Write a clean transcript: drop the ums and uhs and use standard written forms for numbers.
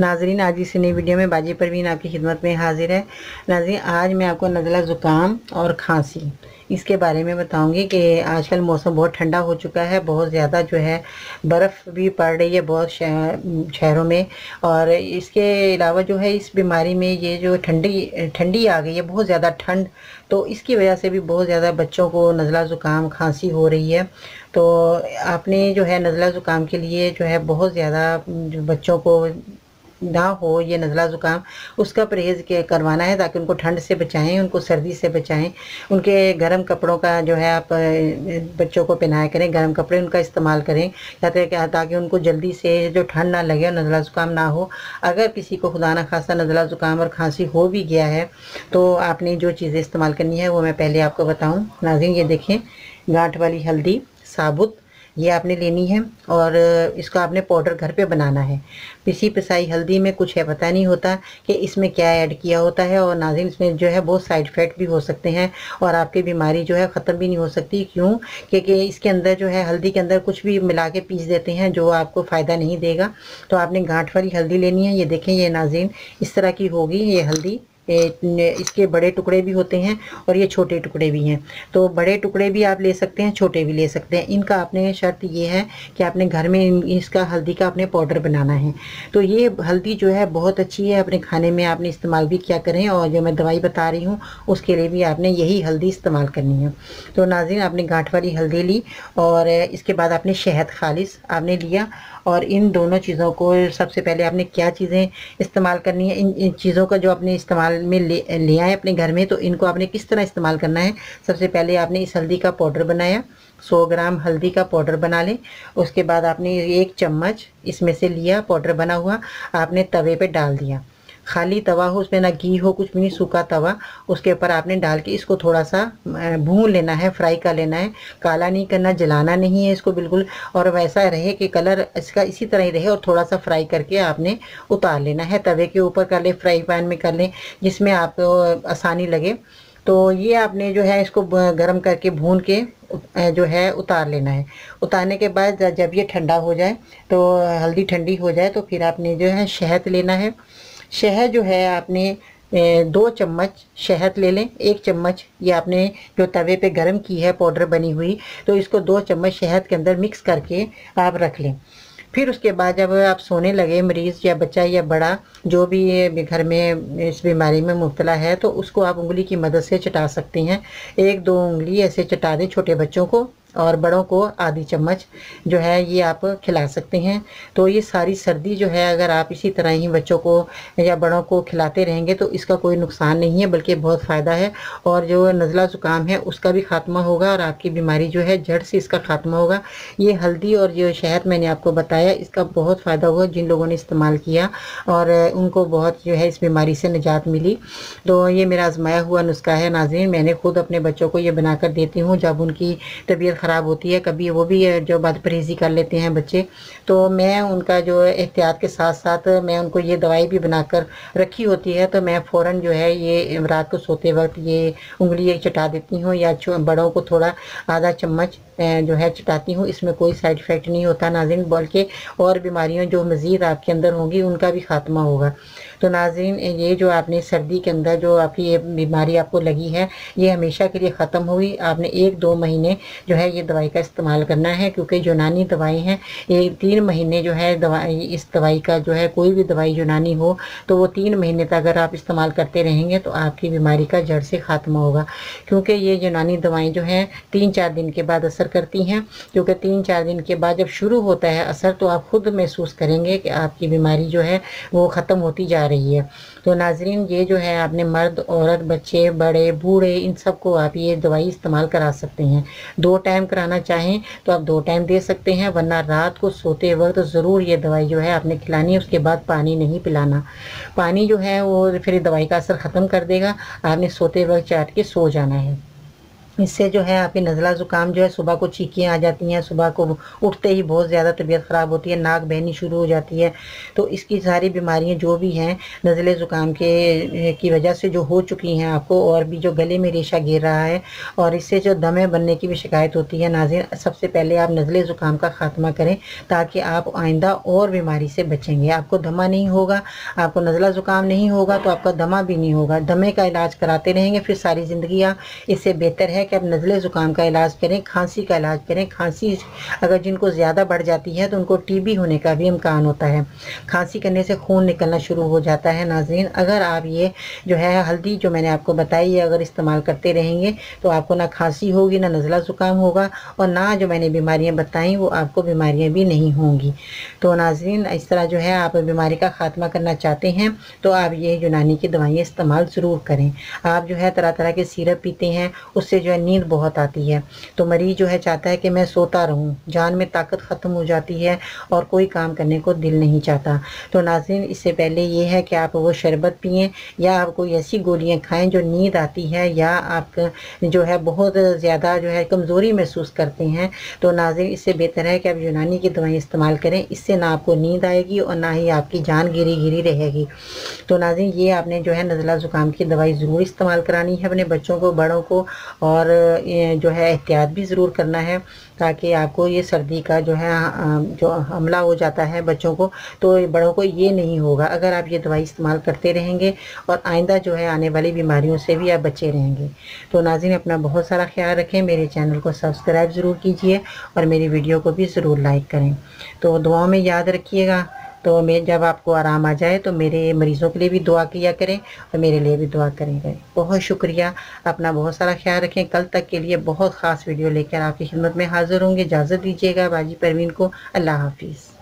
नाजरीन, आज इस नई वीडियो में बाजी परवीन आपकी खिदमत में हाजिर है। नाजरीन, आज मैं आपको नज़ला ज़ुकाम और खांसी इसके बारे में बताऊंगी कि आजकल मौसम बहुत ठंडा हो चुका है, बहुत ज़्यादा जो है बर्फ़ भी पड़ रही है बहुत शहरों में। और इसके अलावा जो है इस बीमारी में ये जो ठंडी आ गई है, बहुत ज़्यादा ठंड, तो इसकी वजह से भी बहुत ज़्यादा बच्चों को नज़ला ज़ुकाम खांसी हो रही है। तो आपने जो है नज़ला ज़ुकाम के लिए जो है बहुत ज़्यादा बच्चों को ना हो ये नज़ला ज़ुकाम, उसका परहेज़ करवाना है ताकि उनको ठंड से बचाएं, उनको सर्दी से बचाएं। उनके गर्म कपड़ों का जो है आप बच्चों को पहनाया करें, गर्म कपड़े उनका इस्तेमाल करें ताकि उनको जल्दी से जो ठंड ना लगे और नज़ला ज़ुकाम ना हो। अगर किसी को खुदा ना खास्ता नज़ला ज़ुकाम और खांसी हो भी गया है तो आपने जो चीज़ें इस्तेमाल करनी है वो मैं पहले आपको बताऊँ। नाज़रीन, ये देखें, गांठ वाली हल्दी साबुत ये आपने लेनी है और इसको आपने पाउडर घर पे बनाना है। पिसी पिसाई हल्दी में कुछ है पता नहीं होता कि इसमें क्या ऐड किया होता है, और नाज़रीन इसमें जो है बहुत साइड इफ़ेक्ट भी हो सकते हैं और आपकी बीमारी जो है ख़त्म भी नहीं हो सकती। क्यों? क्योंकि इसके अंदर जो है हल्दी के अंदर कुछ भी मिला के पीस देते हैं जो आपको फ़ायदा नहीं देगा। तो आपने गांठ वाली हल्दी लेनी है। ये देखें, ये नाज़रीन इस तरह की होगी ये हल्दी। इसके बड़े टुकड़े भी होते हैं और ये छोटे टुकड़े भी हैं। तो बड़े टुकड़े भी आप ले सकते हैं, छोटे भी ले सकते हैं। इनका आपने शर्त ये है कि आपने घर में इसका हल्दी का आपने पाउडर बनाना है। तो ये हल्दी जो है बहुत अच्छी है, अपने खाने में आपने इस्तेमाल भी किया करें, और जो मैं दवाई बता रही हूँ उसके लिए भी आपने यही हल्दी इस्तेमाल करनी है। तो नाज़रीन, आपने गांठ वाली हल्दी ली और इसके बाद आपने शहद खालिस आपने लिया, और इन दोनों चीज़ों को सबसे पहले आपने क्या चीज़ें इस्तेमाल करनी है, इन चीज़ों का जो अपने इस्तेमाल में ले आए अपने घर में, तो इनको आपने किस तरह इस्तेमाल करना है। सबसे पहले आपने इस हल्दी का पाउडर बनाया, 100 ग्राम हल्दी का पाउडर बना लें। उसके बाद आपने 1 चम्मच इसमें से लिया पाउडर बना हुआ, आपने तवे पे डाल दिया। खाली तवा हो, उसमें ना घी हो, कुछ भी नहीं, सूखा तवा, उसके ऊपर आपने डाल के इसको थोड़ा सा भून लेना है, फ्राई कर लेना है। काला नहीं करना, जलाना नहीं है इसको बिल्कुल, और वैसा रहे कि कलर इसका इसी तरह ही रहे, और थोड़ा सा फ्राई करके आपने उतार लेना है। तवे के ऊपर कर ले, फ्राई पैन में कर लें, जिसमें आपको आसानी लगे। तो ये आपने जो है इसको गर्म करके भून के जो है उतार लेना है। उतारने के बाद जब ये ठंडा हो जाए, तो हल्दी ठंडी हो जाए, तो फिर आपने जो है शहद लेना है। शहद जो है आपने 2 चम्मच शहद ले लें। 1 चम्मच ये आपने जो तवे पे गरम की है पाउडर बनी हुई, तो इसको 2 चम्मच शहद के अंदर मिक्स करके आप रख लें। फिर उसके बाद जब आप सोने लगे, मरीज़ या बच्चा या बड़ा जो भी घर में इस बीमारी में मुब्तला है, तो उसको आप उंगली की मदद से चटा सकते हैं। 1-2 उंगली ऐसे चटा दें छोटे बच्चों को, और बड़ों को आधी चम्मच जो है ये आप खिला सकते हैं। तो ये सारी सर्दी जो है अगर आप इसी तरह ही बच्चों को या बड़ों को खिलाते रहेंगे तो इसका कोई नुकसान नहीं है, बल्कि बहुत फ़ायदा है। और जो नज़ला ज़ुकाम है उसका भी ख़ात्मा होगा और आपकी बीमारी जो है जड़ से इसका ख़ात्मा होगा। ये हल्दी और जो शहद मैंने आपको बताया, इसका बहुत फ़ायदा हुआ जिन लोगों ने इस्तेमाल किया, और उनको बहुत जो है इस बीमारी से निजात मिली। तो ये मेरा आजमाया हुआ नुस्खा है नाज़रीन। मैंने खुद अपने बच्चों को ये बना कर देती हूँ जब उनकी तबीयत ख़राब होती है। कभी वो भी जो बद परहेज़ी कर लेते हैं बच्चे, तो मैं उनका जो एहतियात के साथ साथ मैं उनको ये दवाई भी बनाकर रखी होती है, तो मैं फ़ौरन जो है ये रात को सोते वक्त ये उंगली चटा देती हूँ, या बड़ों को थोड़ा आधा चम्मच जो है चटाती हूँ। इसमें कोई साइड इफ़ेक्ट नहीं होता नाज़रीन, बल्कि और बीमारियों जो मज़ीद आपके अंदर होंगी उनका भी ख़ात्मा होगा। तो नाज़रीन, ये जो आपने सर्दी के अंदर जो आपकी ये बीमारी आपको लगी है, ये हमेशा के लिए ख़त्म हुई। आपने 1-2 महीने जो है ये दवाई का इस्तेमाल करना है, क्योंकि यूनानी दवाई हैं, ये 3 महीने जो है दवाई, इस दवाई का जो है कोई भी दवाई यूनानी हो तो वो 3 महीने तक अगर आप इस्तेमाल करते रहेंगे तो आपकी बीमारी का जड़ से ख़ात्मा होगा। क्योंकि ये यूनानी दवाएँ जो हैं 3-4 दिन के बाद असर करती हैं, क्योंकि 3-4 दिन के बाद जब शुरू होता है असर तो आप खुद महसूस करेंगे कि आपकी बीमारी जो है वो ख़त्म होती जा रही है। तो नाज़रीन, ये जो है आपने मर्द औरत बच्चे बड़े बूढ़े इन सब को आप ये दवाई इस्तेमाल करा सकते हैं। 2 टाइम कराना चाहें तो आप 2 टाइम दे सकते हैं, वरना रात को सोते वक्त ज़रूर ये दवाई जो है आपने खिलानी है। उसके बाद पानी नहीं पिलाना, पानी जो है वो फिर दवाई का असर ख़त्म कर देगा। आपने सोते वक्त चाट के सो जाना है। इससे जो है आपकी नज़ला ज़ुकाम जो है, सुबह को छींकियाँ आ जाती हैं, सुबह को उठते ही बहुत ज़्यादा तबीयत ख़राब होती है, नाक बहनी शुरू हो जाती है। तो इसकी सारी बीमारियां जो भी हैं नज़ले ज़ुकाम के की वजह से जो हो चुकी हैं आपको, और भी जो गले में रेशा गिर रहा है और इससे जो दमे बनने की भी शिकायत होती है, नाज़रीन सबसे पहले आप नज़ले ज़ुकाम का ख़ात्मा करें ताकि आप आइंदा और बीमारी से बचेंगे। आपको दमा नहीं होगा, आपको नज़ला ज़ुकाम नहीं होगा तो आपका दमा भी नहीं होगा। दमे का इलाज कराते रहेंगे फिर सारी ज़िंदगी आप। इससे बेहतर है कि आप नज़ले ज़ुकाम का इलाज करें, खांसी का इलाज करें। खांसी अगर जिनको ज़्यादा बढ़ जाती है तो उनको टीबी होने का भी इम्कान होता है। खांसी करने से खून निकलना शुरू हो जाता है। नाज़रीन अगर आप ये जो है हल्दी जो मैंने आपको बताई है अगर इस्तेमाल करते रहेंगे तो आपको ना खांसी होगी, ना नज़ला ज़ुकाम होगा, और ना जो मैंने बीमारियां बताई वो आपको बीमारियां भी नहीं होंगी। तो नाज़रीन इस तरह जो है आप बीमारी का ख़ात्मा करना चाहते हैं तो आप ये यूनानी की दवाइयाँ इस्तेमाल ज़रूर करें। आप जो है तरह तरह के सिरप पीते हैं, उससे जो है नींद बहुत आती है, तो मरीज़ जो है चाहता है कि मैं सोता रहूं, जान में ताकत ख़त्म हो जाती है और कोई काम करने को दिल नहीं चाहता। तो नाज़रीन इससे पहले ये है कि आप वो शरबत पिएं या आप कोई ऐसी गोलियां खाएं जो नींद आती है, या आप जो है बहुत ज़्यादा जो है कमज़ोरी महसूस करते हैं, तो नाज़रीन इससे बेहतर है कि आप यूनानी की दवाई इस्तेमाल करें। इससे ना आपको नींद आएगी और ना ही आपकी जान गिरी गिरी रहेगी। तो नाज़रीन ये आपने जो है नज़ला ज़ुकाम की दवाई ज़रूर इस्तेमाल करानी है अपने बच्चों को, बड़ों को, और जो है एहतियात भी ज़रूर करना है ताकि आपको ये सर्दी का जो है जो हमला हो जाता है बच्चों को तो बड़ों को ये नहीं होगा अगर आप ये दवाई इस्तेमाल करते रहेंगे, और आइंदा जो है आने वाली बीमारियों से भी आप बचे रहेंगे। तो नाज़रीन अपना बहुत सारा ख्याल रखें, मेरे चैनल को सब्सक्राइब ज़रूर कीजिए और मेरी वीडियो को भी ज़रूर लाइक करें। तो दुआओं में याद रखिएगा। तो मैं जब आपको आराम आ जाए तो मेरे मरीज़ों के लिए भी दुआ किया करें और मेरे लिए भी दुआ करेंगे। बहुत शुक्रिया, अपना बहुत सारा ख्याल रखें। कल तक के लिए बहुत ख़ास वीडियो लेकर आपकी खिदमत में हाज़िर होंगे। इजाज़त दीजिएगा बाजी परवीन को। अल्लाह हाफिज़।